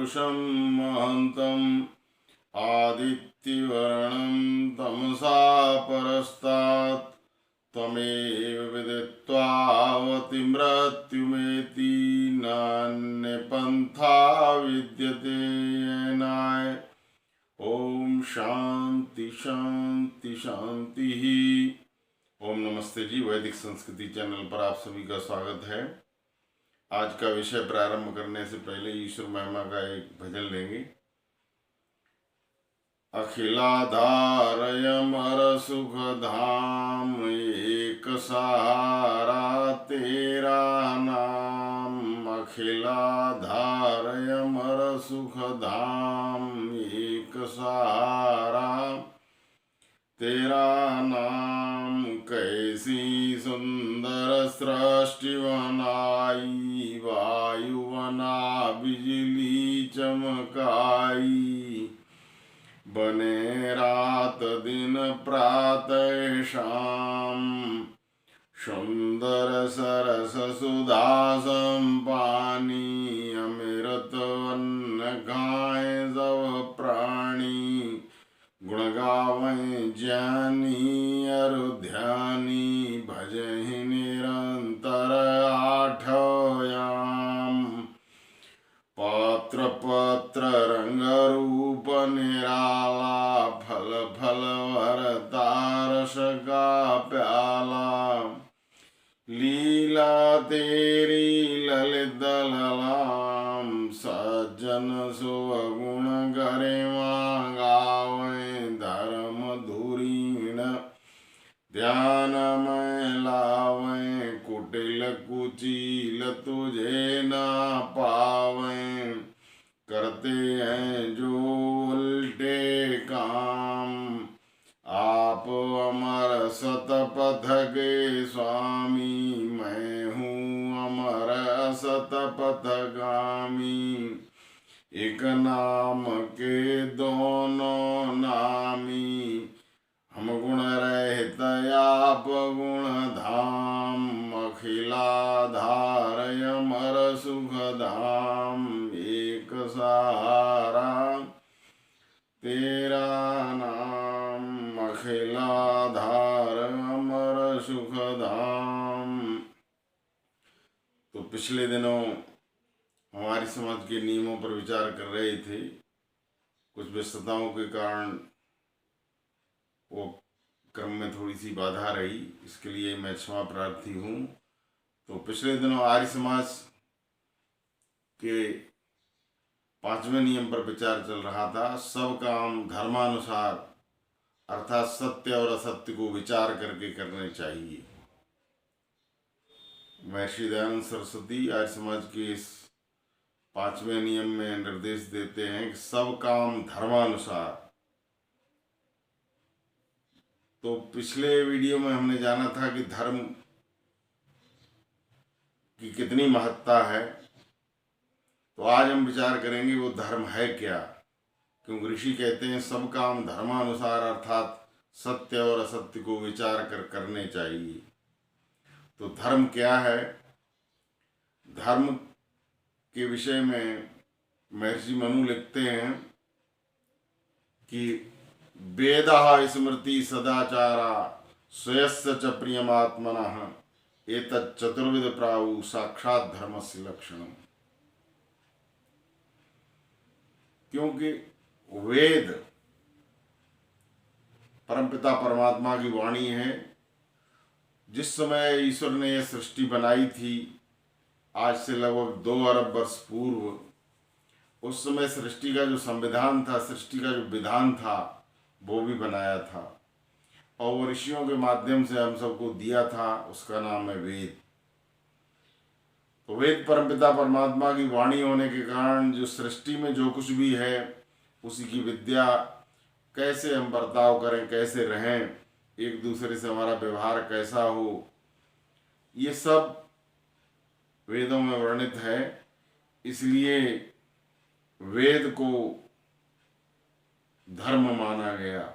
पुरुषं महन्तम् आदित्यवर्णं तमसा परस्तात् त्वमेव विदित्वावतिमृत्युमेति नान्यपन्था विद्यते येनाय। ओम शांति शांति शांति ही। ओम नमस्ते जी। वैदिक संस्कृति चैनल पर आप सभी का स्वागत है। आज का विषय प्रारंभ करने से पहले ईश्वर महिमा का एक भजन लेंगे। अखिलाधारयमर सुख धाम एक सहारा तेरा नाम। अखिलाधारयमर सुख धाम एक सहारा तेरा नाम। कैसी सुंदर सृष्टि बनाई, वायु बना बिजली चमकाई। बने रात दिन प्रातः शाम, सुंदर सरस सुधा संपानी। अमृत अन्न गाय सब प्राणी, गुण गावें ज्ञानी अरुध्यानी। भजहि निरंतर आठयाम, पत्र पत्र रंग रूप निराला। फल फल भरता रस का प्याला। लीला तेरी ललित ललाम, सज्जन सुगुण गरिमा गावें। धर्म धुरीण ध्यान में लावें, कुटिल कुचील तुझे ना पावें। करते हैं जो उल्टे काम, आप अमर सतपथ के स्वामी। मैं हूँ अमर सतपथगामी, एक नाम के दोनों नामी। हम गुण रहित आप गुण धाम, अखिलाधार अमर सुख धाम एक सहारा तेरा नाम। अखिलाधार अमर सुख धाम। तो पिछले दिनों हमारे समाज के नियमों पर विचार कर रहे थे। कुछ व्यस्तताओं के कारण वो क्रम में थोड़ी सी बाधा रही, इसके लिए मैं क्षमा प्रार्थी हूँ। तो पिछले दिनों आर्य समाज के 5वें नियम पर विचार चल रहा था। सब काम धर्मानुसार अर्थात सत्य और असत्य को विचार करके करने चाहिए। महर्षि दयानंद सरस्वती आर्य समाज के इस 5वें नियम में निर्देश देते हैं कि सब काम धर्मानुसार। तो पिछले वीडियो में हमने जाना था कि धर्म की कितनी महत्ता है। तो आज हम विचार करेंगे वो धर्म है क्या। क्योंकि ऋषि कहते हैं सब काम धर्मानुसार अर्थात सत्य और असत्य को विचार कर करने चाहिए। तो धर्म क्या है? धर्म के विषय में महर्षि मनु लिखते हैं कि वेदः स्मृति सदाचारा स्वयस्य च प्रियमात्मनः एतत् चतुर्विध प्राहु साक्षात धर्मस्य लक्षणम्। क्योंकि वेद परमपिता परमात्मा की वाणी है। जिस समय ईश्वर ने यह सृष्टि बनाई थी, आज से लगभग 2 अरब वर्ष पूर्व, उस समय सृष्टि का जो संविधान था, सृष्टि का जो विधान था, वो भी बनाया था और वो ऋषियों के माध्यम से हम सबको दिया था। उसका नाम है वेद। तो वेद परमपिता परमात्मा की वाणी होने के कारण जो सृष्टि में जो कुछ भी है उसी की विद्या, कैसे हम बर्ताव करें, कैसे रहें, एक दूसरे से हमारा व्यवहार कैसा हो, ये सब वेदों में वर्णित है। इसलिए वेद को धर्म माना गया।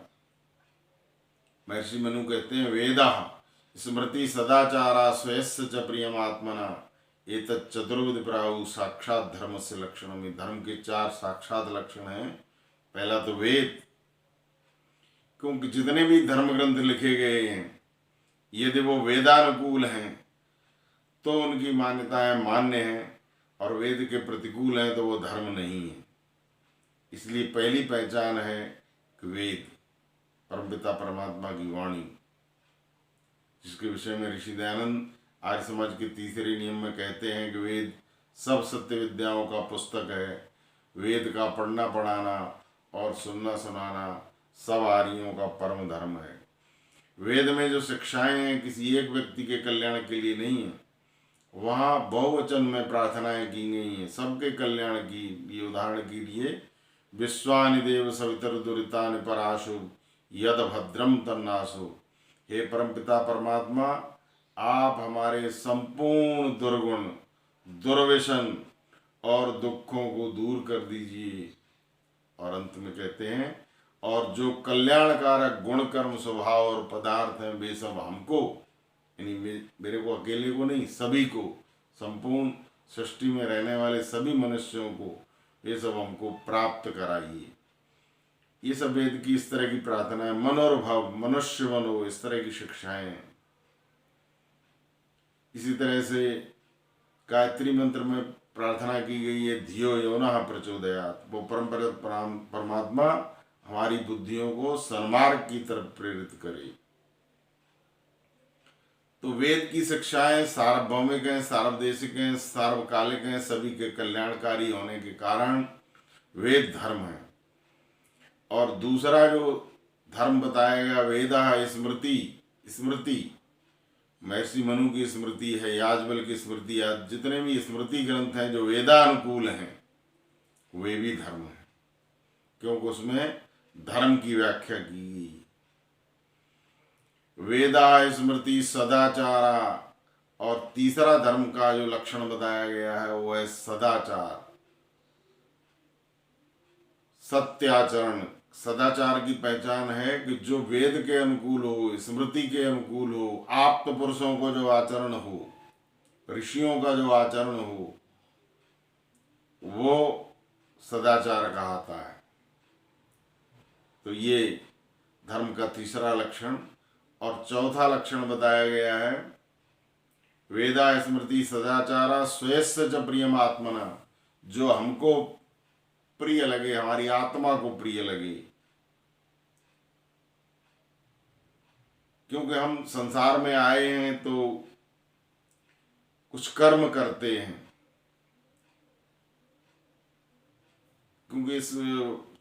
महर्षि मनु कहते हैं वेदा स्मृति सदाचारा स्वयस्य च प्रियमात्मना एतत् चतुर्विध प्राहु साक्षात धर्म से लक्षण में। धर्म के 4 साक्षात लक्षण हैं। पहला तो वेद, क्योंकि जितने भी धर्म ग्रंथ लिखे गए हैं यदि वो वेदानुकूल हैं तो उनकी मान्यताएं मान्य हैं, और वेद के प्रतिकूल हैं तो वो धर्म नहीं है। इसलिए पहली पहचान है कि वेद परमपिता परमात्मा की वाणी, जिसके विषय में ऋषि दयानंद आर्य समाज के तीसरे नियम में कहते हैं कि वेद सब सत्य विद्याओं का पुस्तक है। वेद का पढ़ना पढ़ाना और सुनना सुनाना सब आर्यों का परम धर्म है। वेद में जो शिक्षाएं हैं किसी एक व्यक्ति के कल्याण के लिए नहीं है, वहाँ बहुवचन में प्रार्थनाएं की गई हैं सबके कल्याण की। ये उदाहरण के लिए विश्वानि देव सवितर दुरितानि पराशु यद भद्रम तन्नासु। हे परमपिता परमात्मा, आप हमारे संपूर्ण दुर्गुण, दुर्व्यसन और दुखों को दूर कर दीजिए। और अंत में कहते हैं, और जो कल्याणकारक गुण कर्म स्वभाव और पदार्थ हैं वे सब हमको, यानी मेरे को अकेले को नहीं, सभी को, संपूर्ण सृष्टि में रहने वाले सभी मनुष्यों को ये सब हमको प्राप्त कराइए। ये सब वेद की इस तरह की प्रार्थना है। मनोर्भव, मनुष्य बनो, इस तरह की शिक्षाएं हैं। इसी तरह से गायत्री मंत्र में प्रार्थना की गई है, धियो यो नः प्रचोदयात्। वो परमात्मा हमारी बुद्धियों को सन्मार्ग की तरफ प्रेरित करे। तो वेद की शिक्षाएं सार्वभौमिक हैं, सार्वदेशिक हैं, सार्वकालिक हैं, सभी के कल्याणकारी होने के कारण वेद धर्म है। और दूसरा जो धर्म बताया गया वेदा स्मृति, स्मृति महर्षि मनु की स्मृति है, याज्ञवल्क्य की स्मृति है, जितने भी स्मृति ग्रंथ हैं जो वेदानुकूल हैं वे भी धर्म है, क्योंकि उसमें धर्म की व्याख्या की गई। वेदा स्मृति सदाचारा, और तीसरा धर्म का जो लक्षण बताया गया है वो है सदाचार, सत्याचरण। सदाचार की पहचान है कि जो वेद के अनुकूल हो, स्मृति के अनुकूल हो, आप्त पुरुषों को जो आचरण हो, ऋषियों का जो आचरण हो, वो सदाचार कहलाता है। तो ये धर्म का तीसरा लक्षण। और चौथा लक्षण बताया गया है, वेदा स्मृति सदाचारा स्वयस्य च प्रियम आत्मना, जो हमको प्रिय लगे, हमारी आत्मा को प्रिय लगे। क्योंकि हम संसार में आए हैं तो कुछ कर्म करते हैं, क्योंकि इस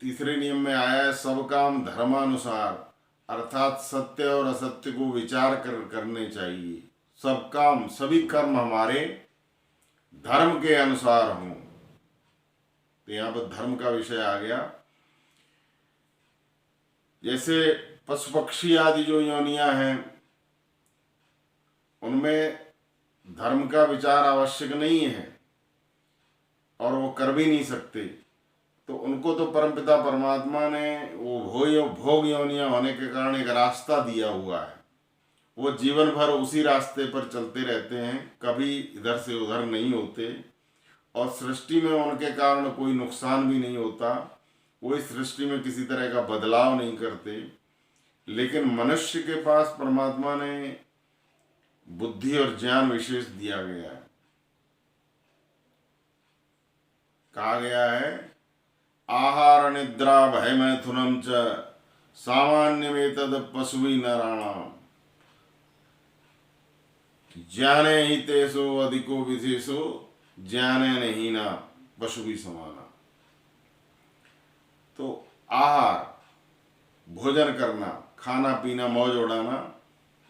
तीसरे नियम में आया है सब काम धर्मानुसार, अर्थात सत्य और असत्य को विचार करने चाहिए। सब काम, सभी कर्म हमारे धर्म के अनुसार हों। तो यहाँ पर धर्म का विषय आ गया। जैसे पशु पक्षी आदि जो योनियां हैं उनमें धर्म का विचार आवश्यक नहीं है और वो कर भी नहीं सकते, तो उनको तो परमपिता परमात्मा ने वो भोग योनियां होने के कारण एक रास्ता दिया हुआ है। वो जीवन भर उसी रास्ते पर चलते रहते हैं, कभी इधर से उधर नहीं होते, और सृष्टि में उनके कारण कोई नुकसान भी नहीं होता। वो इस सृष्टि में किसी तरह का बदलाव नहीं करते। लेकिन मनुष्य के पास परमात्मा ने बुद्धि और ज्ञान विशेष दिया गया है। कहा गया है, आहार निद्रा भय मैथुनम च सामान्यमेतद पशुवी नराणाम ज्ञाने ही तेसो अधिको विशेषो ज्ञाने नहीं ना पशु भी समाना। तो आहार, भोजन करना, खाना पीना, मौज उड़ाना,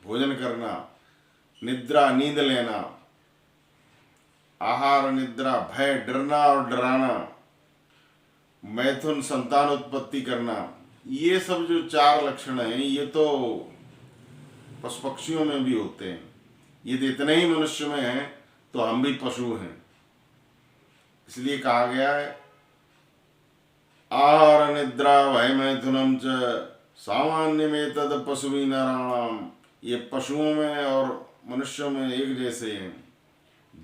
भोजन करना, निद्रा, नींद लेना, आहार निद्रा, भय डरना और डराना, मैथुन संतान उत्पत्ति करना, ये सब जो 4 लक्षण हैं ये तो पशु पक्षियों में भी होते हैं। ये तो इतने ही मनुष्य में हैं तो हम भी पशु हैं। इसलिए कहा गया है, आहार निद्रा भय मैथुनम च सामान्य में तद पशुवी नराणाम। ये पशुओं में और मनुष्यों में एक जैसे हैं।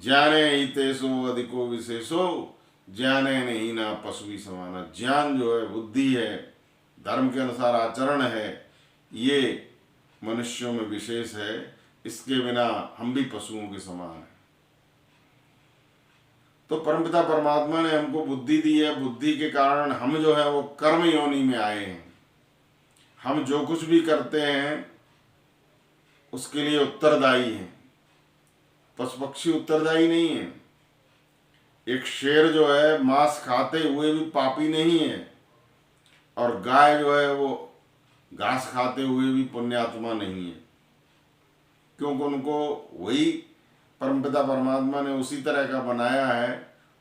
ज्ञाने ही तेसो अधिको विशेषो, ज्ञाने नहीं ना पशु समाना। ज्ञान जो है, बुद्धि है, धर्म के अनुसार आचरण है, ये मनुष्यों में विशेष है। इसके बिना हम भी पशुओं के समान हैं। तो परमपिता परमात्मा ने हमको बुद्धि दी है। बुद्धि के कारण हम जो है वो कर्म योनि में आए हैं। हम जो कुछ भी करते हैं उसके लिए उत्तरदायी हैं। पशु पक्षी उत्तरदायी नहीं है। एक शेर जो है मांस खाते हुए भी पापी नहीं है, और गाय जो है वो घास खाते हुए भी पुण्यात्मा नहीं है, क्योंकि उनको वही परमपिता परमात्मा ने उसी तरह का बनाया है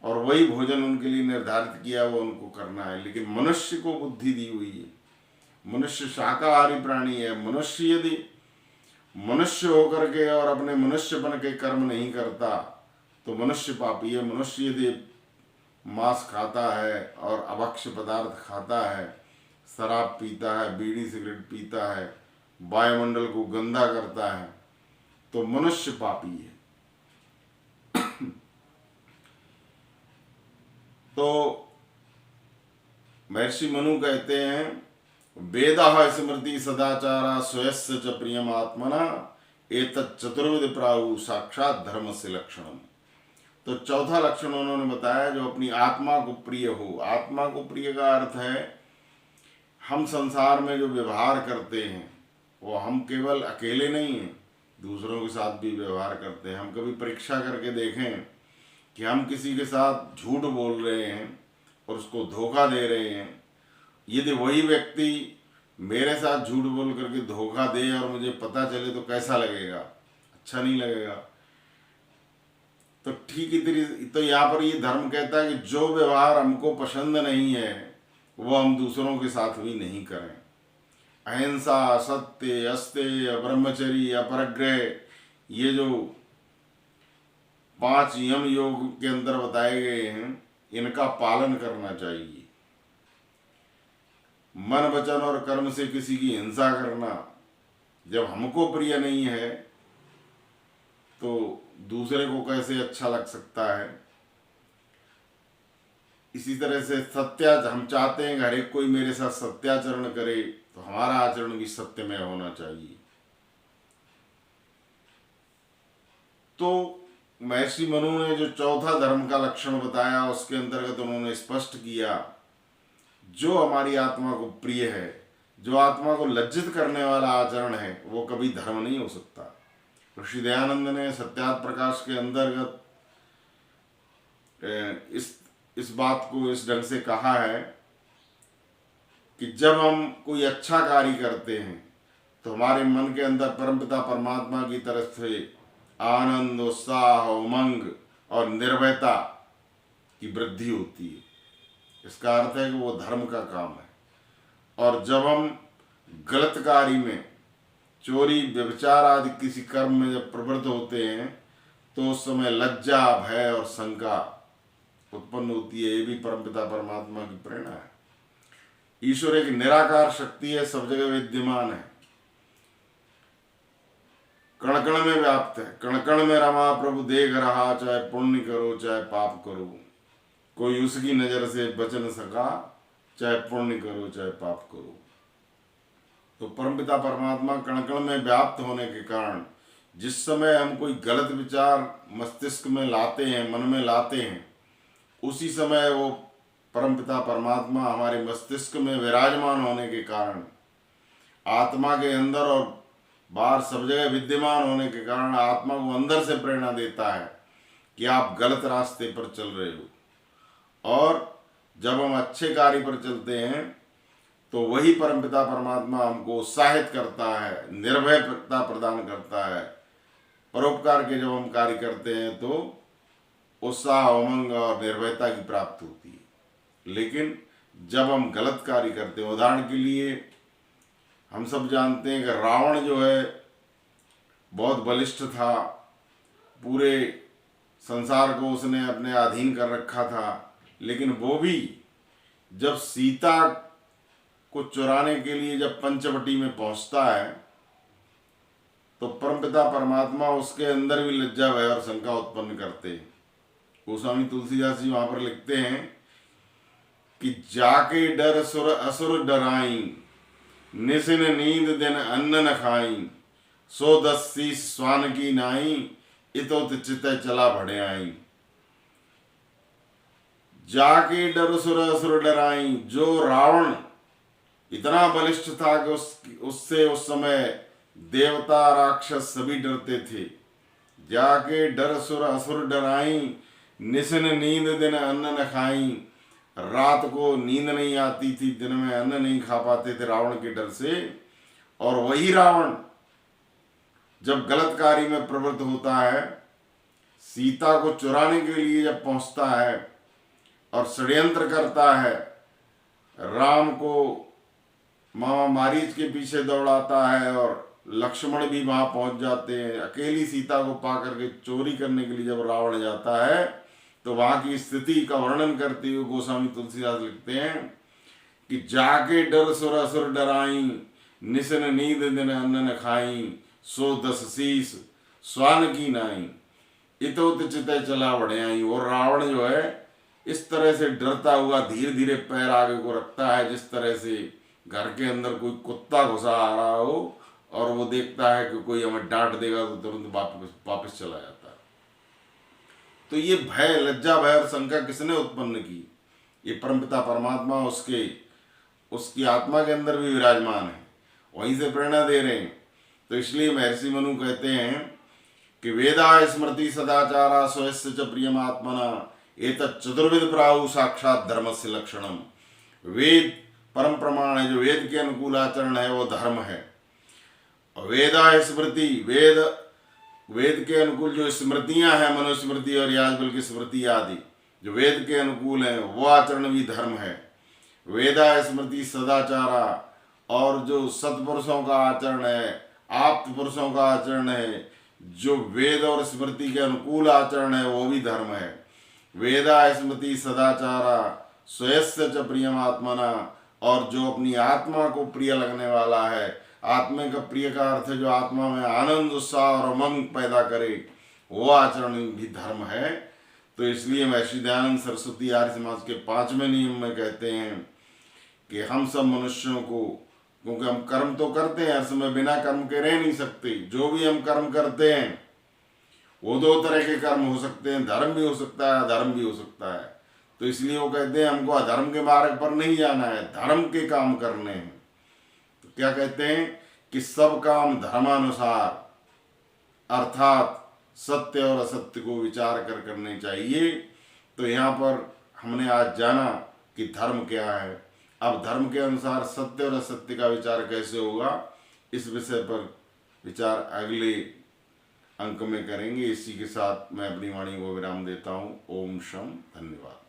और वही भोजन उनके लिए निर्धारित किया, वो उनको करना है। लेकिन मनुष्य को बुद्धि दी हुई है। मनुष्य शाकाहारी प्राणी है। मनुष्य यदि मनुष्य होकर के और अपने मनुष्यपन के कर्म नहीं करता तो मनुष्य पापी है। मनुष्य यदि मांस खाता है और अभक्ष्य पदार्थ खाता है, शराब पीता है, बीड़ी सिगरेट पीता है, वायुमंडल को गंदा करता है, तो मनुष्य पापी है। तो महर्षि मनु कहते हैं, वेदा स्मृति सदाचारा स्वयस्य च प्रियम आत्मना एतत् चतुर्विध प्राहु साक्षात धर्म से लक्षणम। तो चौथा लक्षण उन्होंने बताया, जो अपनी आत्मा को प्रिय हो। आत्मा को प्रिय का अर्थ है हम संसार में जो व्यवहार करते हैं वो हम केवल अकेले नहीं हैं, दूसरों के साथ भी व्यवहार करते हैं। हम कभी परीक्षा करके देखें कि हम किसी के साथ झूठ बोल रहे हैं और उसको धोखा दे रहे हैं। यदि वही व्यक्ति मेरे साथ झूठ बोल करके धोखा दे और मुझे पता चले तो कैसा लगेगा? अच्छा नहीं लगेगा। तो ठीक इतनी तो यहाँ पर ये धर्म कहता है कि जो व्यवहार हमको पसंद नहीं है वो हम दूसरों के साथ भी नहीं करें। अहिंसा, सत्य, अस्तेय, ब्रह्मचर्य, अपरग्रह, ये जो 5 यम योग के अंदर बताए गए हैं, इनका पालन करना चाहिए। मन, वचन और कर्म से किसी की हिंसा करना जब हमको प्रिय नहीं है तो दूसरे को कैसे अच्छा लग सकता है? इसी तरह से हम चाहते हैं कि हर एक कोई मेरे साथ सत्याचरण करे, तो हमारा आचरण भी सत्यमय होना चाहिए। तो महर्षि मनु ने जो चौथा धर्म का लक्षण बताया उसके अंतर्गत उन्होंने स्पष्ट किया, जो हमारी आत्मा को प्रिय है, जो आत्मा को लज्जित करने वाला आचरण है, वो कभी धर्म नहीं हो सकता। ऋषि दयानंद ने सत्यार्थ प्रकाश के अंतर्गत इस बात को इस ढंग से कहा है कि जब हम कोई अच्छा कार्य करते हैं तो हमारे मन के अंदर परमपिता परमात्मा की तरफ से आनंद, उत्साह, उमंग और निर्भयता की वृद्धि होती है। इसका अर्थ है कि वो धर्म का काम है। और जब हम गलत कार्य में, चोरी, व्यभिचार आदि किसी कर्म में जब प्रवृत्त होते हैं तो उस समय लज्जा, भय और शंका उत्पन्न होती है। ये भी परमपिता परमात्मा की प्रेरणा है। ईश्वर एक निराकार शक्ति है, सब जगह विद्यमान है, कण कण में व्याप्त है। कण कण में रमा प्रभु देख रहा, चाहे पुण्य करो चाहे पाप करो, कोई उसकी नजर से बच न सका, चाहे पुण्य करो चाहे पाप करो। तो परमपिता परमात्मा कण कण में व्याप्त होने के कारण जिस समय हम कोई गलत विचार मस्तिष्क में लाते हैं, मन में लाते हैं, उसी समय वो परमपिता परमात्मा हमारे मस्तिष्क में विराजमान होने के कारण, आत्मा के अंदर और बाहर सब जगह विद्यमान होने के कारण आत्मा को अंदर से प्रेरणा देता है कि आप गलत रास्ते पर चल रहे हो। और जब हम अच्छे कार्य पर चलते हैं तो वही परमपिता परमात्मा हमको उत्साहित करता है, निर्भयता प्रदान करता है। परोपकार के जब हम कार्य करते हैं तो उत्साह, उमंग और निर्भयता की प्राप्ति होती है। लेकिन जब हम गलत कार्य करते हैं, उदाहरण के लिए हम सब जानते हैं कि रावण जो है बहुत बलिष्ठ था, पूरे संसार को उसने अपने अधीन कर रखा था, लेकिन वो भी जब सीता को चुराने के लिए जब पंचवटी में पहुंचता है तो परमपिता परमात्मा उसके अंदर भी लज्जा भय और शंका उत्पन्न करते हैं। गोस्वामी तुलसीदास जी वहां पर लिखते हैं कि जाके डर सुर असुर डराई, निसिन नींद दिन अन्न न खाई, सो 10 शीस स्वान की नाई, इतो चित चला भड़े आई। जाके डर सुर असुर डराई, जो रावण इतना बलिष्ठ था कि उससे उस समय देवता राक्षस सभी डरते थे। जाके डर सुर असुर डराई, निसिन नींद दिन अन्न न खाई, रात को नींद नहीं आती थी, दिन में अन्न नहीं खा पाते थे रावण के डर से। और वही रावण जब गलत कार्य में प्रवृत्त होता है, सीता को चुराने के लिए जब पहुंचता है और षड्यंत्र करता है, राम को मामा मारीच के पीछे दौड़ाता है और लक्ष्मण भी वहां पहुंच जाते हैं। अकेली सीता को पा करके चोरी करने के लिए जब रावण जाता है, तो वहां की स्थिति का वर्णन करते हुए गोस्वामी तुलसीदास लिखते हैं कि जाके डर सुर असुर डराई, निसन नींद दिन अन्न न खाई, सो 10 शीस स्वान की नाई, इतोत चित चला बढ़े आई। और रावण जो है इस तरह से डरता हुआ धीरे धीरे पैर आगे को रखता है, जिस तरह से घर के अंदर कोई कुत्ता घुसा आ रहा हो और वो देखता है कि कोई हमें डांट देगा तो तुरंत वापस चला जाता है। तो ये भय, लज्जा भय और शंका किसने उत्पन्न की? ये परमपिता परमात्मा उसकी आत्मा के अंदर भी विराजमान है, वहीं से प्रेरणा दे रहे हैं। तो इसलिए महर्षि मनु कहते हैं कि वेदा स्मृति सदाचारा स्वस्य च प्रियमात्मना, एतत् चतुर्विध प्राहु साक्षात धर्म से लक्षणम। वेद परम प्रमाण है, जो वेद के अनुकूल आचरण है वो धर्म है। वेदा स्मृति, वेद के अनुकूल जो स्मृतियां हैं, मनुस्मृति और याज्ञवल्क्य की स्मृति आदि जो वेद के अनुकूल हैं, वो आचरण भी धर्म है। वेदा स्मृति सदाचारा, और जो सत्पुरुषों का आचरण है, आप्त पुरुषों का आचरण है, जो वेद और स्मृति के अनुकूल आचरण है, वो भी धर्म है। वेदा स्मृति सदाचारा स्वयस्य च प्रियमात्मना, और जो अपनी आत्मा को प्रिय लगने वाला है, आत्मा का प्रिय का अर्थ है जो आत्मा में आनंद उत्साह और उमंग पैदा करे, वो आचरण भी धर्म है। तो इसलिए महर्षि दयानंद सरस्वती आर्य समाज के 5वें नियम में कहते हैं कि हम सब मनुष्यों को, क्योंकि हम कर्म तो करते हैं, हर समय बिना कर्म के रह नहीं सकते, जो भी हम कर्म करते हैं वो 2 तरह के कर्म हो सकते हैं, धर्म भी हो सकता है, अधर्म भी हो सकता है। तो इसलिए वो कहते हैं हमको अधर्म के मार्ग पर नहीं जाना है, धर्म के काम करने हैं। तो क्या कहते हैं कि सब काम धर्मानुसार, अर्थात सत्य और असत्य को विचार कर करने चाहिए। तो यहाँ पर हमने आज जाना कि धर्म क्या है। अब धर्म के अनुसार सत्य और असत्य का विचार कैसे होगा, इस विषय पर विचार अगले अंक में करेंगे। इसी के साथ मैं अपनी वाणी को विराम देता हूँ। ओम शम, धन्यवाद।